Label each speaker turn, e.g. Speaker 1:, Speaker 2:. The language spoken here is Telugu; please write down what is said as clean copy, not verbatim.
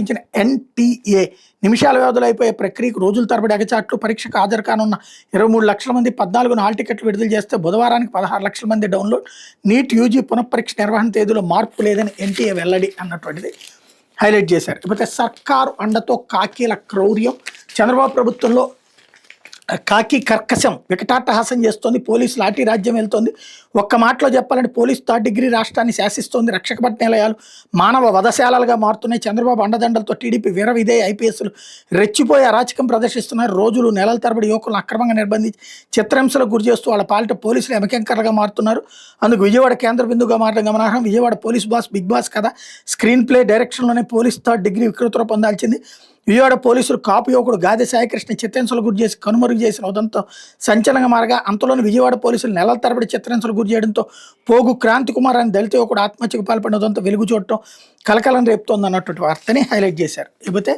Speaker 1: చూపించిన ఎన్టీఏ నిమిషాల వ్యవధిలో అయిపోయే ప్రక్రియకు రోజుల తరబడి అగచాట్లు పరీక్షకు హాజరు కానున్న 23 లక్షల మంది 14 హాల్ టికెట్లు విడుదల చేస్తే బుధవారానికి 16 లక్షల మంది డౌన్లోడ్ నీట్ యూజీ పునఃపరీక్ష నిర్వహణ తేదీలో మార్పు లేదని ఎన్టీఏ వెల్లడి అన్నటువంటిది హైలైట్ చేశారు. ఇకపోతే సర్కారు అండతో కాకీల క్రౌర్యం, చంద్రబాబు ప్రభుత్వంలో కాకి కర్కశం వికటాట్టహాసం చేస్తోంది, పోలీసు లాఠీ రాజ్యం వెళ్తోంది. ఒక్క మాటలో చెప్పాలంటే పోలీసు థర్డ్ డిగ్రీ రాష్ట్రాన్ని శాసిస్తోంది, రక్షకభట్ నిలయాలు మానవ వధశాలలుగా మారుతున్నాయి. చంద్రబాబు అండదండలతో టీడీపీ వీర విధేయ ఐపీఎస్లు రెచ్చిపోయి అరాచకం ప్రదర్శిస్తున్నారు. రోజులు నెలల తరబడి యువకులను అక్రమంగా నిర్బంధించి చిత్రహింసలకు గురి చేస్తూ వాళ్ళ పాలిట పోలీసులు ఎమకెంకర్లుగా మారుతున్నారు. అందుకు విజయవాడ కేంద్ర బిందువుగా మారడం గమనార్హం. Vijayawada police boss big boss కథ స్క్రీన్ ప్లే డైరెక్షన్లోనే పోలీస్ థర్డ్ డిగ్రీ వికృతిలో పొందాల్సింది. విజయవాడ పోలీసులు కాపు యువకుడు గాదె సాయికృష్ణ చిత్రహింసలు గురి చేసి కనుమరుగు చేసిన ఉదంతో సంచలనంగా మారగా, అంతలోని విజయవాడ పోలీసులు నెలల తరబడి చిత్రహింసలు గురి చేయడంతో పోగు క్రాంతి కుమార్ అని దళిత యువకుడు ఆత్మహత్యకు పాల్పడిన ఉదంతో వెలుగు చూడటం కలకలం రేపుతోంది అన్నటువంటి వార్తని హైలైట్ చేశారు. ఇకపోతే